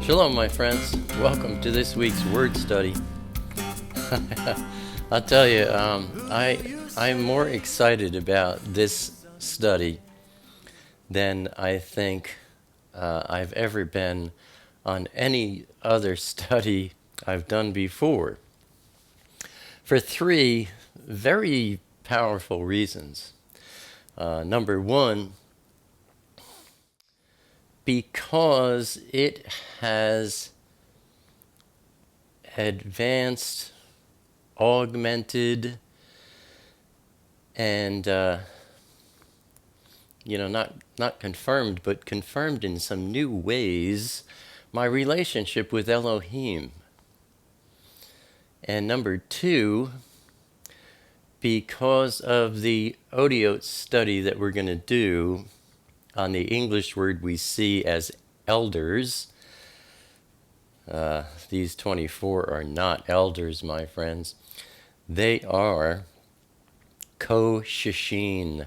Shalom, my friends. Welcome to this week's word study. I'll tell you, I'm more excited about this study than I think I've ever been on any other study I've done before, for three very powerful reasons. Number one, because it has advanced, augmented, and not confirmed, but confirmed in some new ways my relationship with Elohim. And number two, because of the Otiot study that we're going to do on the English word we see as elders. These 24 are not elders, my friends. They are Qoshishin.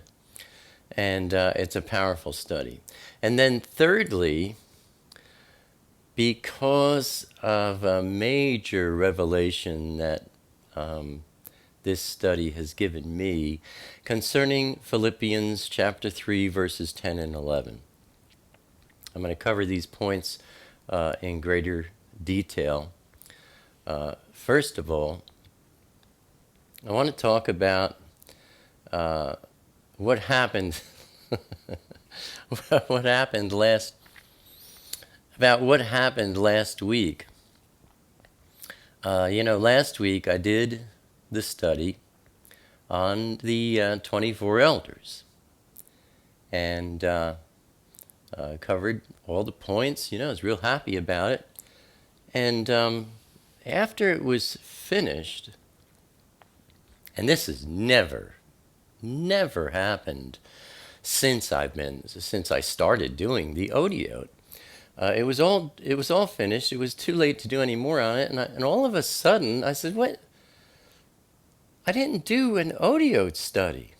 And it's a powerful study. And then thirdly, because of a major revelation that this study has given me concerning Philippians chapter 3, verses 10 and 11. I'm going to cover these points in greater detail. First of all, I want to talk about what happened what happened last week. Last week I did the study on the 24 elders and covered all the points. I was real happy about it. And after it was finished, and this has never happened since I started doing the Otiot. It was all finished. It was too late to do any more on it, and all of a sudden I said, "What? I didn't do an Otiot study."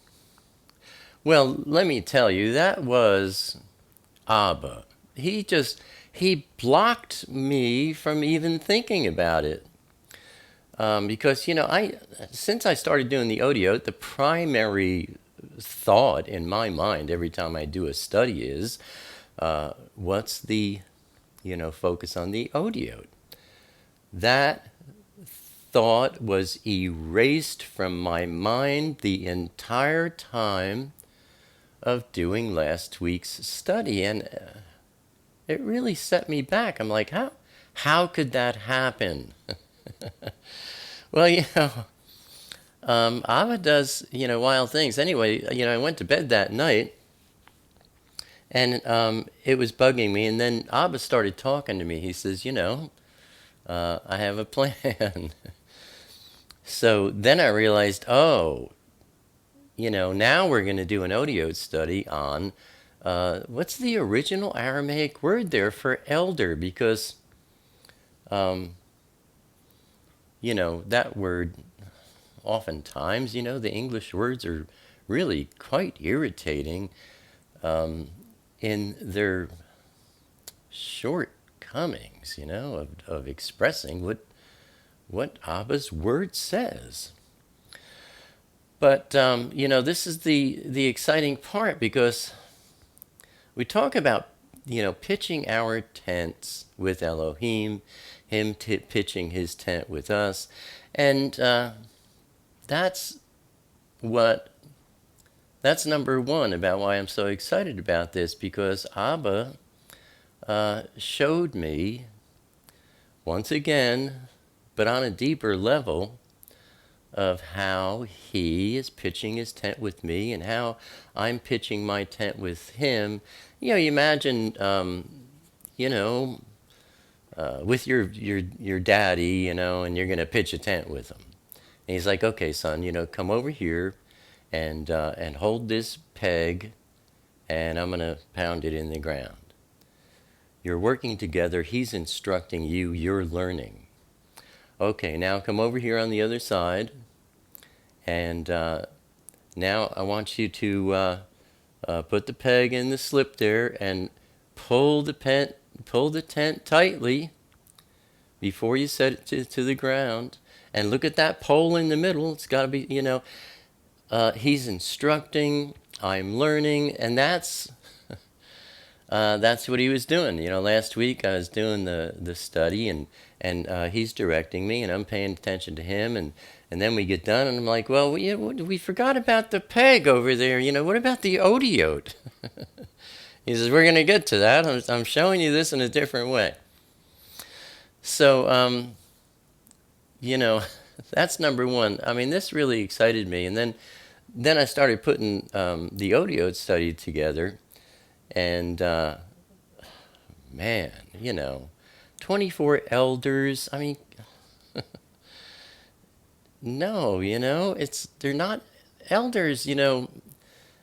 Well, let me tell you, that was Abba. He blocked me from even thinking about it. Because, since I started doing the Otiot, the primary thought in my mind every time I do a study is, what's the, focus on the Otiot? That thought was erased from my mind the entire time of doing last week's study, and it really set me back. I'm like, how could that happen? Well, Abba does, wild things. Anyway, I went to bed that night, and it was bugging me, and then Abba started talking to me. He says, I have a plan. So then I realized, now we're going to do an Otiot study on what's the original Aramaic word there for elder, because that word, oftentimes, the English words are really quite irritating in their shortcomings, of expressing what Abba's word says. But, this is the exciting part, because we talk about, pitching our tents with Elohim, him pitching his tent with us. And that's number one about why I'm so excited about this, because Abba showed me, once again, but on a deeper level, of how he is pitching his tent with me and how I'm pitching my tent with him. You imagine, with your daddy, and you're going to pitch a tent with him. And he's like, "Okay, son, come over here and hold this peg, and I'm going to pound it in the ground." You're working together. He's instructing you. You're learning. Okay, now come over here on the other side, and now I want you to put the peg in the slip there and pull the pull the tent tightly before you set it to the ground. And look at that pole in the middle. It's got to be, he's instructing, I'm learning, and that's what he was doing. Last week I was doing the study, and he's directing me, and I'm paying attention to him, and then we get done, and I'm like, well, we forgot about the peg over there. What about the Otiot? He says, we're going to get to that. I'm showing you this in a different way. So, that's number one. I mean, this really excited me, and then I started putting the Otiot study together. And, man, 24 elders, I mean, no, they're not elders,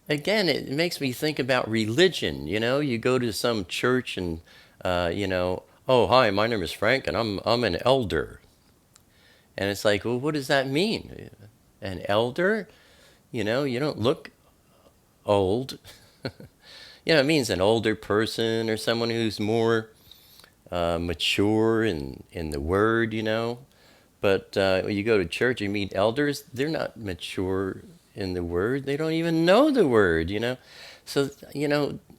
Again, it makes me think about religion, You go to some church and, oh, hi, my name is Frank, and I'm an elder. And it's like, well, what does that mean? An elder? You don't look old. It means an older person or someone who's more mature in the word, But when you go to church, you meet elders, they're not mature in the word. They don't even know the word, So,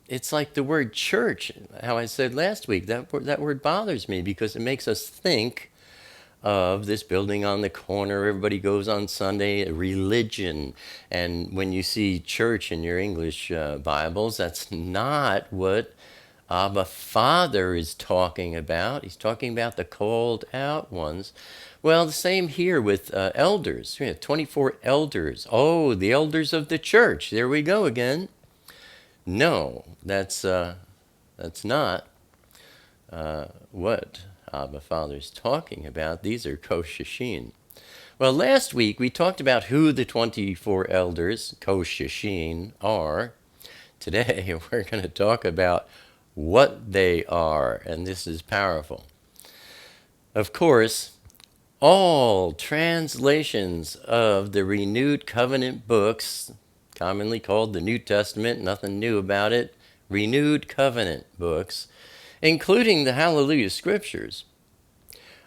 it's like the word church, how I said last week, that word bothers me because it makes us think of this building on the corner, everybody goes on Sunday, religion. And when you see church in your English Bibles, that's not what Abba Father is talking about. He's talking about the called out ones. Well, the same here with elders. We have 24 elders. Oh, the elders of the church. There we go again. No, that's not what Abba Father's talking about. These are Qoshishin. Well, last week we talked about who the 24 elders, Qoshishin, are. Today we're going to talk about what they are, and this is powerful. Of course, all translations of the Renewed Covenant books, commonly called the New Testament, nothing new about it, Renewed Covenant books, including the HalleluYah Scriptures,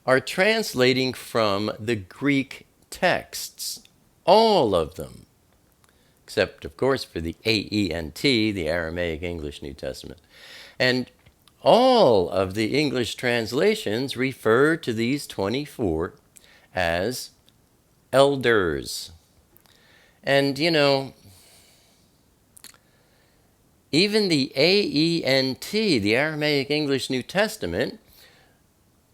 are translating from the Greek texts, all of them, except, of course, for the AENT, the Aramaic English New Testament. And all of the English translations refer to these 24 as elders. And, even the AENT, the Aramaic English New Testament,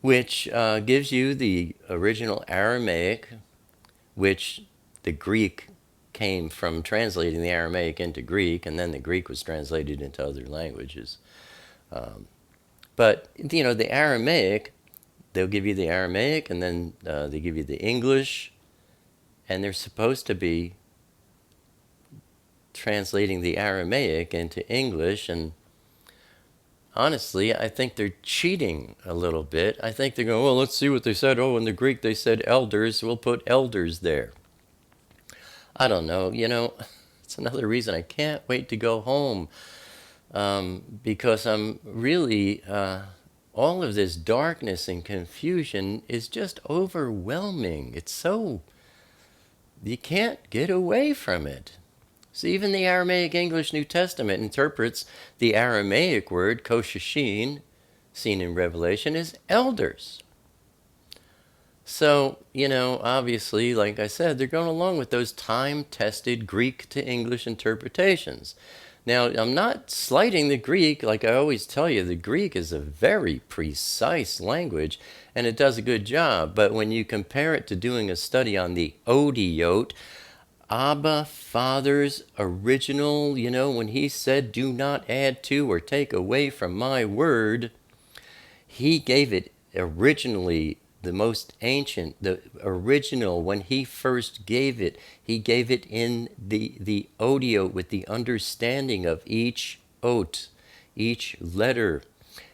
which gives you the original Aramaic, which the Greek came from translating the Aramaic into Greek, and then the Greek was translated into other languages. But, the Aramaic, they'll give you the Aramaic, and then they give you the English, and they're supposed to be translating the Aramaic into English, and honestly, I think they're cheating a little bit. I think they're going, well, let's see what they said. Oh, in the Greek they said elders, we'll put elders there. I don't know, it's another reason I can't wait to go home, because I'm really, all of this darkness and confusion is just overwhelming. It's so, you can't get away from it. So even the Aramaic English New Testament interprets the Aramaic word, Qoshishin, seen in Revelation, as elders. So, obviously, like I said, they're going along with those time-tested Greek to English interpretations. Now, I'm not slighting the Greek. Like I always tell you, the Greek is a very precise language, and it does a good job. But when you compare it to doing a study on the Otiot, Abba Father's original, when he said, do not add to or take away from my word, he gave it originally, the most ancient, the original, when he first gave it, he gave it in the Otiot with the understanding of each ot, each letter.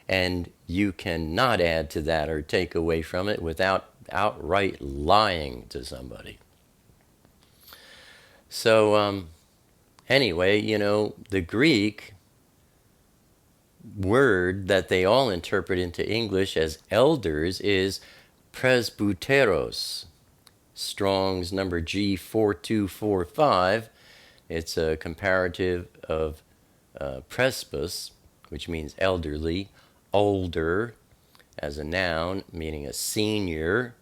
And you cannot add to that or take away from it without outright lying to somebody. So, anyway, the Greek, word that they all interpret into English as elders is presbyteros. Strong's number G4245. It's a comparative of presbus, which means elderly, older as a noun, meaning a senior,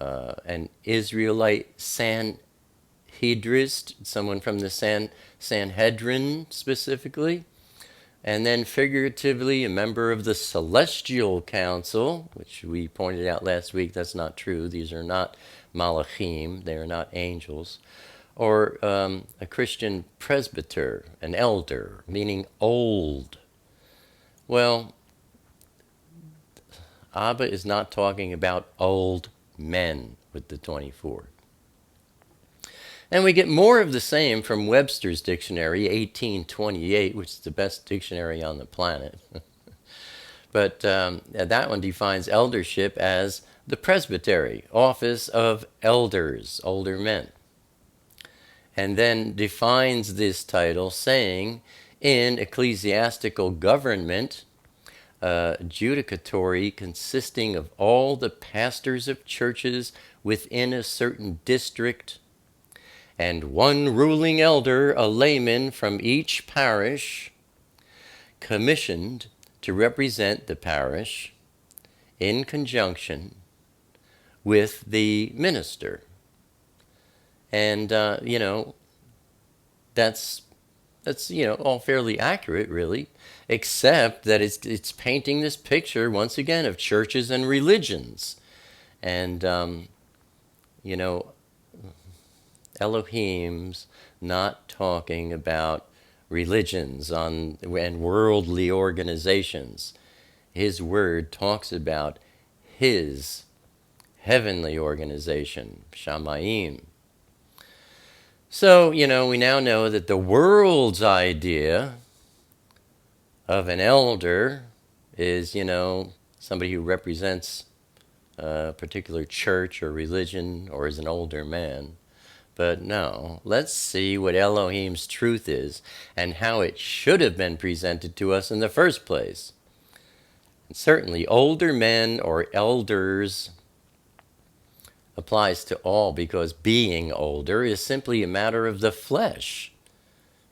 an Israelite Sanhedrist, someone from the Sanhedrin specifically, and then figuratively a member of the Celestial Council, which we pointed out last week. That's not true. These are not malachim. They are not angels. Or a Christian presbyter, an elder, meaning old. Well, Abba is not talking about old men with the 24. And we get more of the same from Webster's dictionary, 1828, which is the best dictionary on the planet. But that one defines eldership as the presbytery, office of elders, older men. And then defines this title saying, in ecclesiastical government, judicatory consisting of all the pastors of churches within a certain district, and one ruling elder, a layman from each parish, commissioned to represent the parish in conjunction with the minister. And, that's all fairly accurate, really, except that it's painting this picture, once again, of churches and religions. And, Elohim's not talking about religions and worldly organizations. His word talks about his heavenly organization, Shamayim. So, we now know that the world's idea of an elder is, somebody who represents a particular church or religion or is an older man. But no, let's see what Elohim's truth is and how it should have been presented to us in the first place. And certainly, older men or elders applies to all, because being older is simply a matter of the flesh.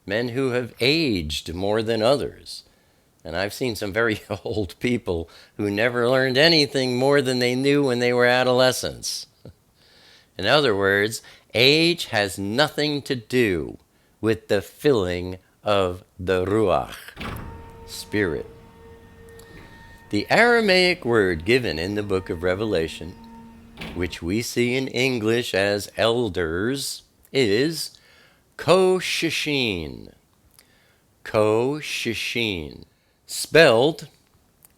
Men who have aged more than others. And I've seen some very old people who never learned anything more than they knew when they were adolescents. In other words, age has nothing to do with the filling of the Ruach, Spirit. The Aramaic word given in the book of Revelation, which we see in English as elders, is Qoshishin. Qoshishin. Spelled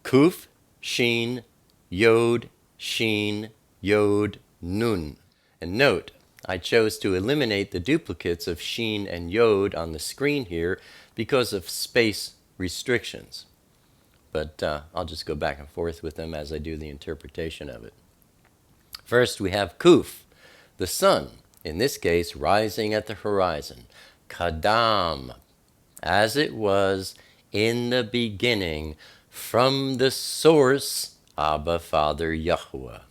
Kuf, Shin, Yod, Shin, Yod, Nun. And note, I chose to eliminate the duplicates of Shin and Yod on the screen here because of space restrictions. But I'll just go back and forth with them as I do the interpretation of it. First, we have Kuf, the sun, in this case, rising at the horizon. Kadam, as it was in the beginning, from the source, Abba, Father, Yahuwah.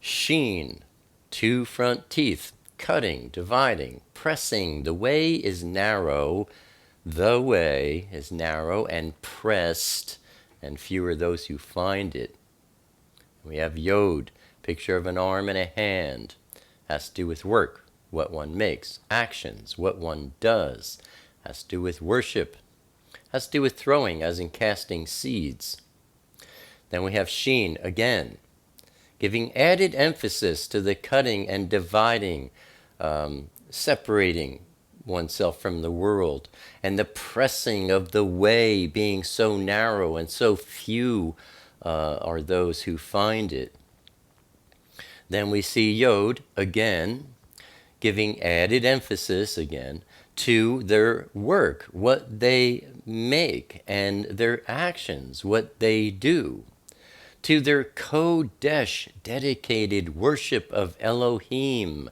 Shin, two front teeth, cutting, dividing, pressing. The way is narrow. The way is narrow and pressed, and few are those who find it. We have Yod, picture of an arm and a hand. Has to do with work, what one makes. Actions, what one does. Has to do with worship. Has to do with throwing, as in casting seeds. Then we have Shin, again, giving added emphasis to the cutting and dividing, separating oneself from the world, and the pressing of the way being so narrow and so few are those who find it. Then we see Yod, again, giving added emphasis, again, to their work, what they make, and their actions, what they do. To their Kodesh, dedicated worship of Elohim,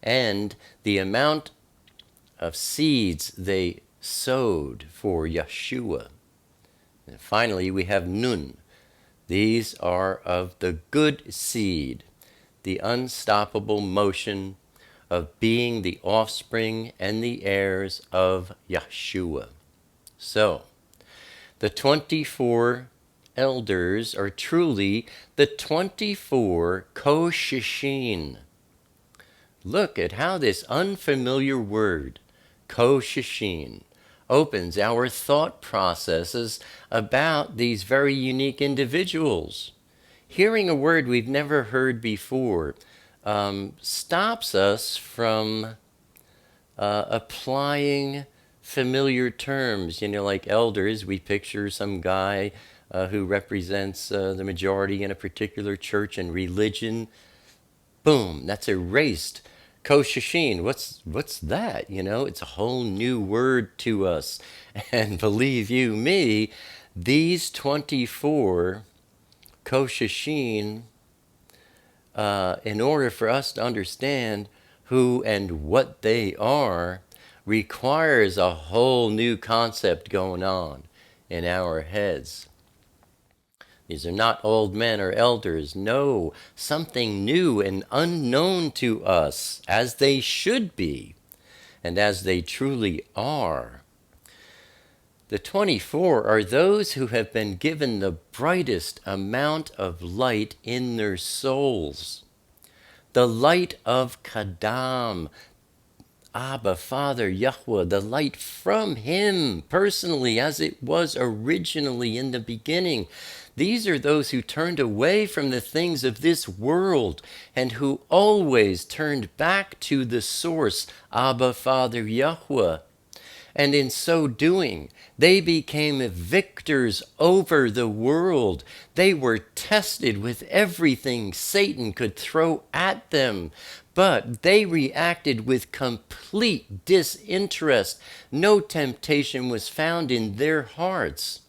and the amount of seeds they sowed for Yeshua. And finally, we have Nun. These are of the good seed, the unstoppable motion of being the offspring and the heirs of Yeshua. So, the 24 elders are truly the 24 Qoshishin. Look at how this unfamiliar word, Qoshishin, opens our thought processes about these very unique individuals. Hearing a word we've never heard before stops us from applying familiar terms. You know, like elders, we picture some guy who represents the majority in a particular church and religion. Boom, that's erased. Qoshishin, what's that? You know, it's a whole new word to us. And believe you me, these 24 Qoshishin, in order for us to understand who and what they are, requires a whole new concept going on in our heads. These are not old men or elders. No, something new and unknown to us, as they should be, and as they truly are. The 24 are those who have been given the brightest amount of light in their souls. The light of Kadam, Abba, Father, Yahweh, the light from Him personally, as it was originally in the beginning. These are those who turned away from the things of this world and who always turned back to the source, Abba, Father, Yahweh. And in so doing, they became victors over the world. They were tested with everything Satan could throw at them, but they reacted with complete disinterest. No temptation was found in their hearts.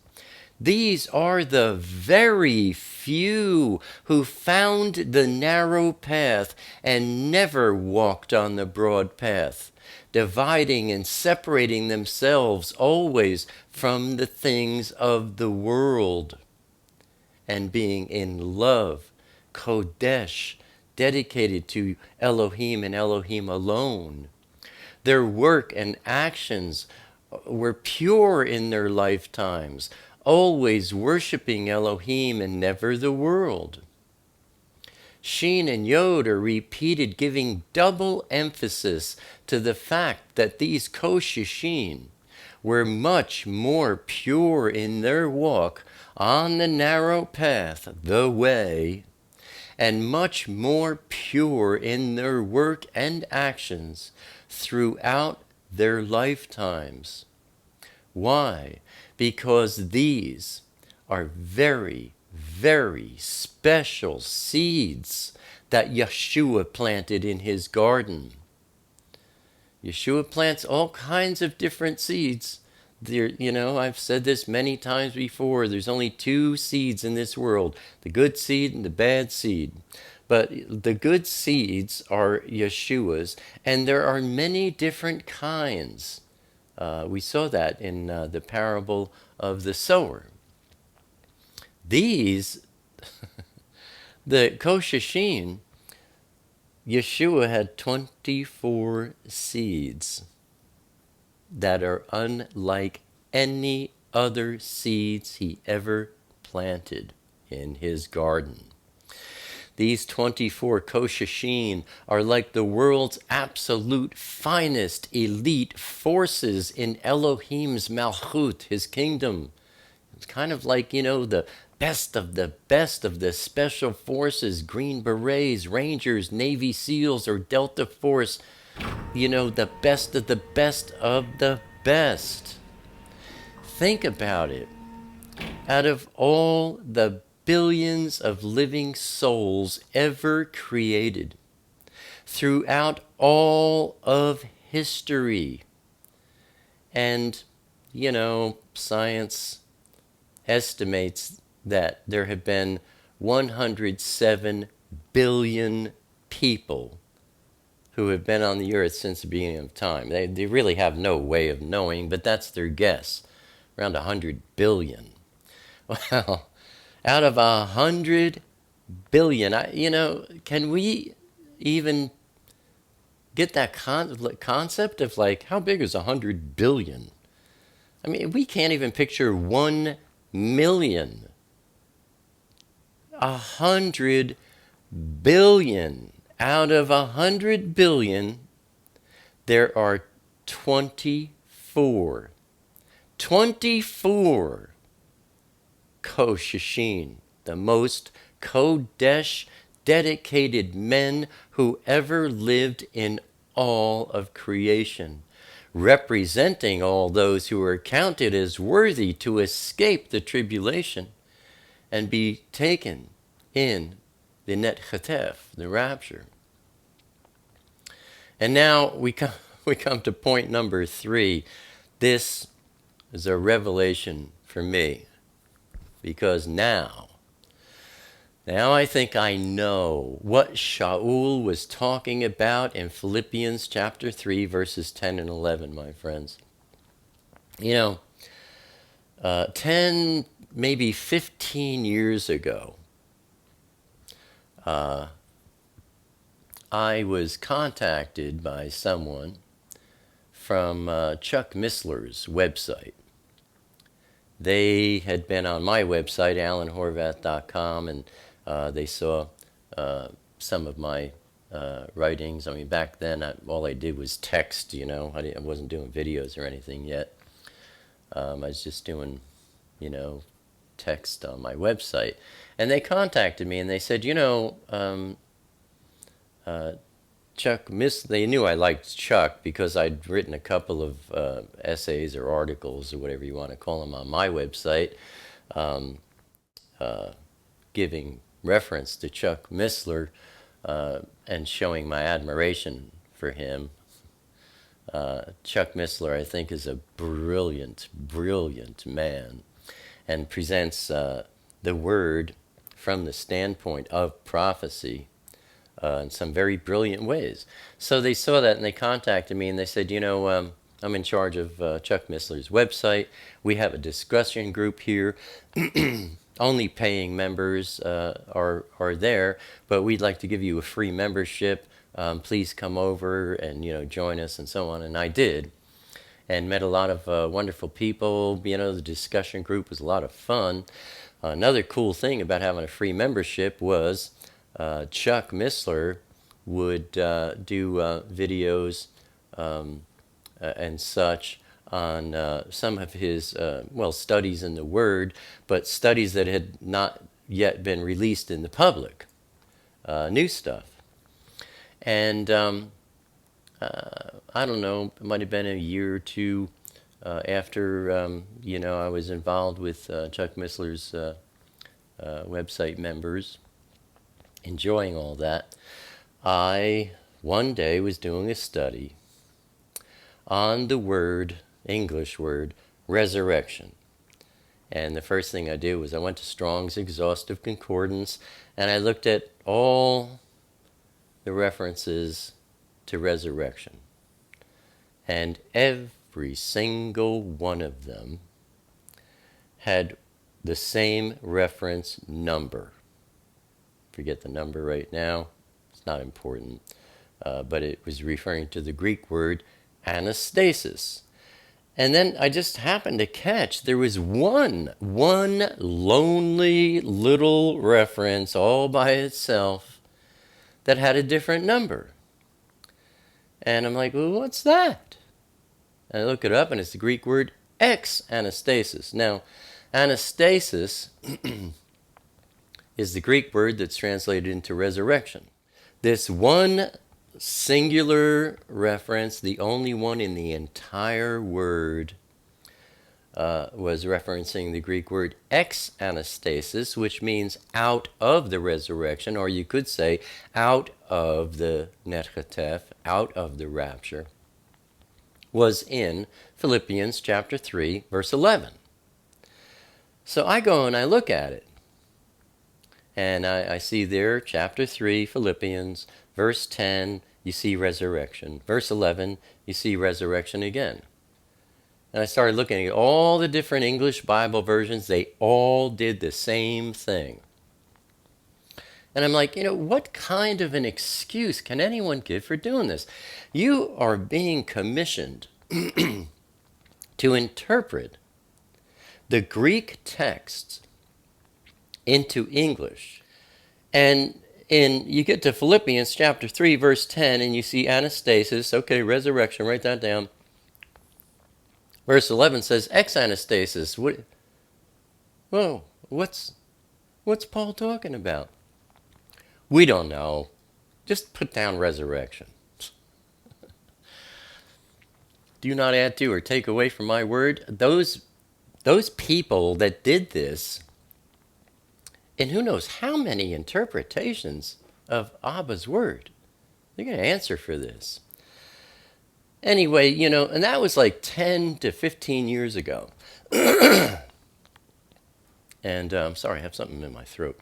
These are the very few who found the narrow path and never walked on the broad path, dividing and separating themselves always from the things of the world, and being in love, Kodesh, dedicated to Elohim and Elohim alone. Their work and actions were pure in their lifetimes, always worshiping Elohim and never the world. Shin and Yod are repeated, giving double emphasis to the fact that these Qoshishin were much more pure in their walk on the narrow path, the way, and much more pure in their work and actions throughout their lifetimes. Why? Because these are very, very special seeds that Yeshua planted in his garden. Yeshua plants all kinds of different seeds. I've said this many times before. There's only two seeds in this world, the good seed and the bad seed. But the good seeds are Yeshua's, and there are many different kinds. We saw that in the parable of the sower. These, the Qoshishin, Yeshua had 24 seeds that are unlike any other seeds he ever planted in his garden. These 24 Qoshishin are like the world's absolute finest elite forces in Elohim's Malchut, his kingdom. It's kind of like, the best of the special forces, Green Berets, Rangers, Navy SEALs, or Delta Force. The best of the best of the best. Think about it. Out of all the billions of living souls ever created throughout all of history. And, science estimates that there have been 107 billion people who have been on the earth since the beginning of time. They really have no way of knowing, but that's their guess. Around 100 billion. Well, out of 100 billion, can we even get that concept of like, how big is 100 billion? I mean, we can't even picture 1 million. 100 billion. Out of 100 billion, there are 24. 24 Qoshishin, the most Kodesh dedicated men who ever lived in all of creation, representing all those who are counted as worthy to escape the tribulation and be taken in the net chetef, the rapture. And now we come to point number 3. This is a revelation for me, because now I think I know what Shaul was talking about in Philippians chapter 3, verses 10 and 11, my friends. 10, maybe 15 years ago, I was contacted by someone from Chuck Missler's website. They had been on my website, alanhorvath.com, and they saw some of my writings. I mean, back then, all I did was text, I wasn't doing videos or anything yet. I was just doing, text on my website. And they contacted me and they said, Chuck they knew I liked Chuck because I'd written a couple of essays or articles or whatever you want to call them on my website, giving reference to Chuck Missler and showing my admiration for him. Chuck Missler, I think, is a brilliant, brilliant man and presents the word from the standpoint of prophecy in some very brilliant ways. So they saw that and they contacted me and they said, I'm in charge of Chuck Missler's website. We have a discussion group here. Only paying members are there, but we'd like to give you a free membership. Please come over and join us and so on. And I did, and met a lot of wonderful people. The discussion group was a lot of fun. Another cool thing about having a free membership was Chuck Missler would do videos and such on some of his, studies in the Word, but studies that had not yet been released in the public, new stuff. And I don't know, it might have been a year or two after, I was involved with Chuck Missler's website members, enjoying all that. I, one day, was doing a study on the English word, resurrection. And the first thing I did was I went to Strong's Exhaustive Concordance, and I looked at all the references to resurrection. And every single one of them had the same reference number. Forget the number right now. It's not important. But it was referring to the Greek word anastasis. And then I just happened to catch there was one lonely little reference all by itself that had a different number. And I'm like, well, what's that? And I look it up, and it's the Greek word ex-anastasis. Now, anastasis is the Greek word that's translated into resurrection. This one singular reference, the only one in the entire word, was referencing the Greek word ex-anastasis, which means out of the resurrection, or you could say out of the netchatef, out of the rapture, was in Philippians chapter 3, verse 11. So I go and I look at it, and I see there, chapter 3, Philippians, verse 10, you see resurrection. Verse 11, you see resurrection again. And I started looking at all the different English Bible versions. They all did the same thing. And I'm like, what kind of an excuse can anyone give for doing this? You are being commissioned to interpret the Greek texts into English. And you get to Philippians chapter 3, verse 10, and you see anastasis. Okay, resurrection, write that down. Verse 11 says ex-anastasis. What's Paul talking about? We don't know. Just put down resurrection. Do not add to or take away from my word. Those people that did this, and who knows how many interpretations of Abba's word, they're going to answer for this. Anyway, and that was like 10 to 15 years ago. And I'm sorry, I have something in my throat.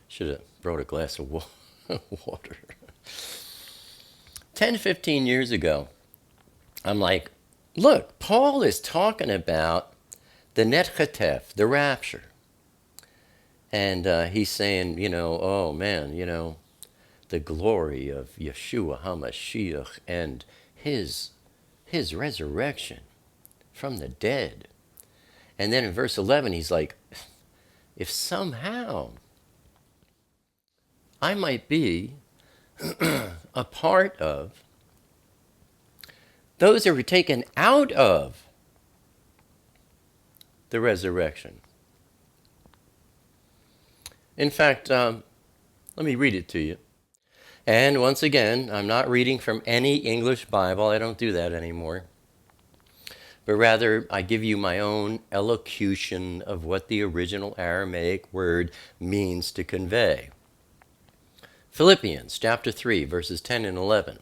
Should have brought a glass of water. 10 to 15 years ago, I'm like, look, Paul is talking about the netchatef, the rapture. And he's saying, oh man, the glory of Yeshua HaMashiach and his resurrection from the dead. And then in verse 11, he's like, if somehow I might be a part of those that were taken out of the resurrection. In fact, let me read it to you. And once again, I'm not reading from any English Bible. I don't do that anymore. But rather, I give you my own elocution of what the original Aramaic word means to convey. Philippians chapter 3, verses 10 and 11.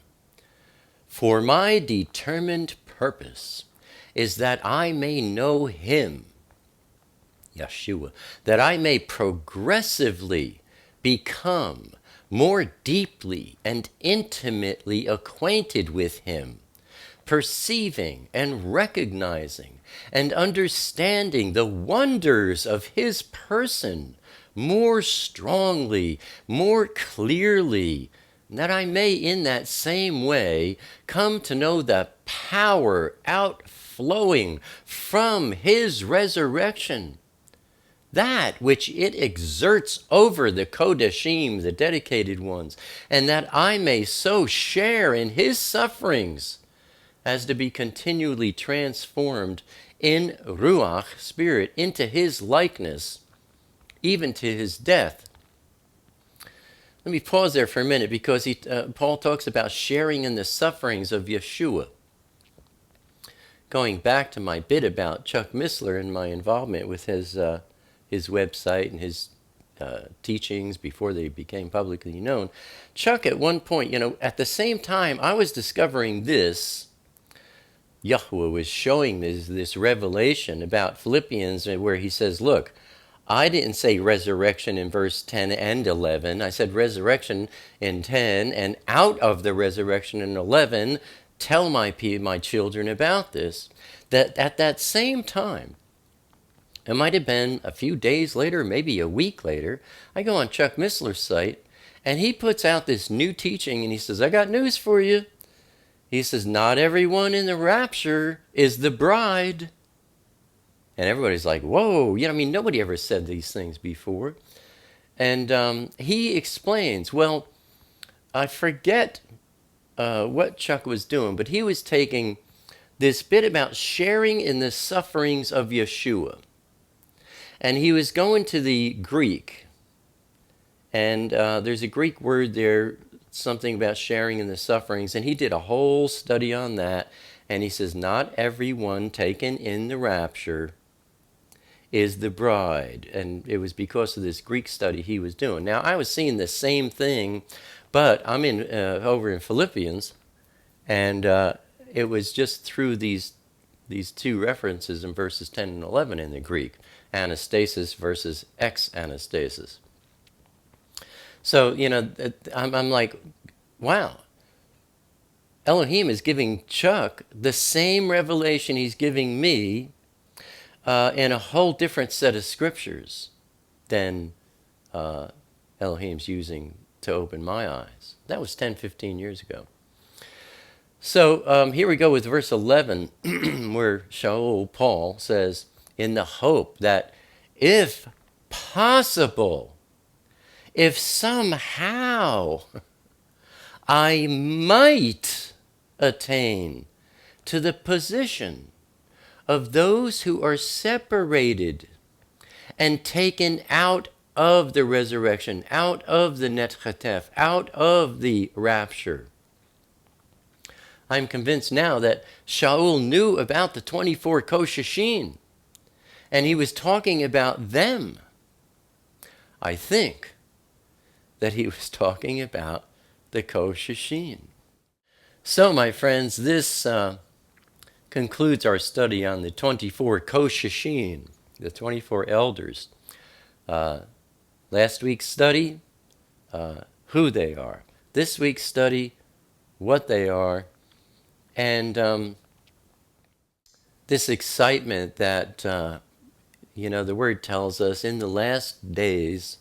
For my determined purpose is that I may know him, Yeshua, that I may progressively become more deeply and intimately acquainted with him, perceiving and recognizing and understanding the wonders of his person more strongly, more clearly, that I may in that same way come to know the power outflowing from his resurrection, that which it exerts over the Qoshishin, the dedicated ones, and that I may so share in his sufferings as to be continually transformed in Ruach, spirit, into his likeness, even to his death. Let me pause there for a minute, because Paul talks about sharing in the sufferings of Yeshua. Going back to my bit about Chuck Missler and my involvement with his website and his teachings before they became publicly known, Chuck at one point, at the same time I was discovering this, Yahweh was showing this revelation about Philippians, where he says, look, I didn't say resurrection in verse 10 and 11. I said resurrection in 10, and out of the resurrection in 11, tell my children about this. That at that same time, it might have been a few days later, maybe a week later, I go on Chuck Missler's site, and he puts out this new teaching, and he says, I got news for you. He says, not everyone in the rapture is the bride. And everybody's like, whoa, nobody ever said these things before. And he explains, well, I forget what Chuck was doing, but he was taking this bit about sharing in the sufferings of Yeshua. And he was going to the Greek. And there's a Greek word there, something about sharing in the sufferings. And he did a whole study on that. And he says, not everyone taken in the rapture is the bride. And it was because of this Greek study he was doing. Now, I was seeing the same thing, but I'm over in Philippians, and it was just through these two references in verses 10 and 11 in the Greek, anastasis versus ex-anastasis. So, I'm like, wow, Elohim is giving Chuck the same revelation he's giving me in a whole different set of scriptures than Elohim's using to open my eyes. That was 10, 15 years ago. So here we go with verse 11, where Shaul, Paul, says, in the hope that if possible, if somehow I might attain to the position of those who are separated and taken out of the resurrection, out of the Netchatef, out of the rapture. I'm convinced now that Shaul knew about the 24 Qoshishin, and he was talking about them. I think that he was talking about the Qoshishin. So, my friends, this concludes our study on the 24 Qoshishin, the 24 elders. Last week's study, who they are. This week's study, what they are. And this excitement that, the Word tells us in the last days,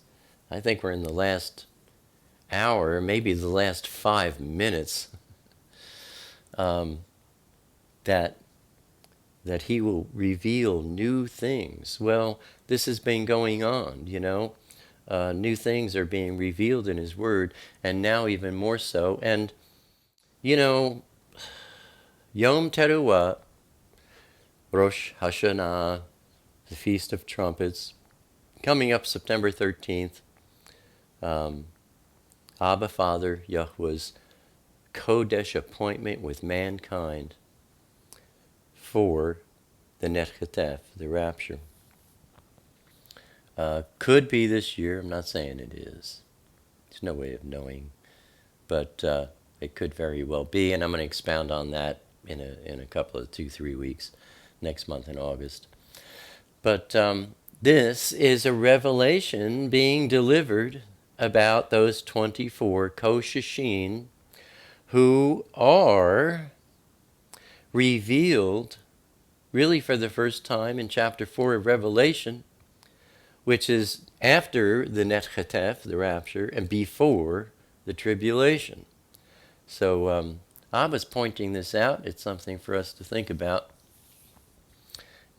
I think we're in the last hour, maybe the last 5 minutes, that he will reveal new things. Well, this has been going on, new things are being revealed in his word, and now even more so. And, Yom Teruah, Rosh Hashanah, the Feast of Trumpets, coming up September 13th, Abba Father, Yahweh's Kodesh appointment with mankind for the Netchatef, the rapture. Could be this year. I'm not saying it is. There's no way of knowing. But it could very well be, and I'm going to expound on that in a couple of 2-3 weeks, next month in August. But this is a revelation being delivered about those 24 Qoshishin who are revealed really for the first time in chapter 4 of Revelation, which is after the Netchatef, the rapture, and before the tribulation. So Abba's pointing this out. It's something for us to think about.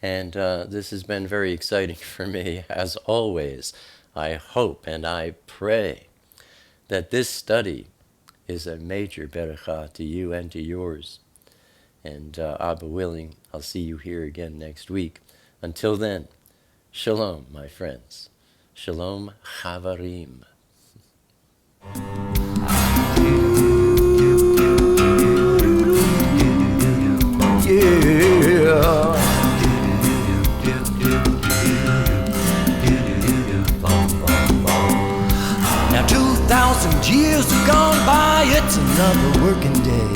And this has been very exciting for me, as always. I hope and I pray that this study is a major berakah to you and to yours. And Abba willing, I'll see you here again next week. Until then, shalom, my friends. Shalom, chavarim. Yeah. Now 2,000 years have gone by, it's another working day.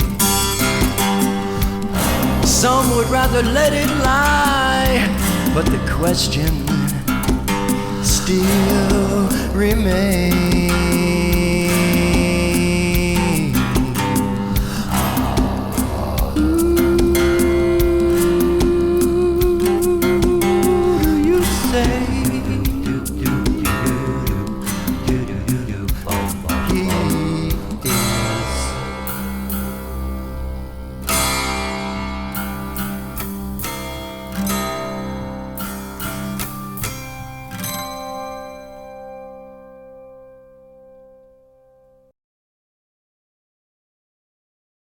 Some would rather let it lie, but the question still remains.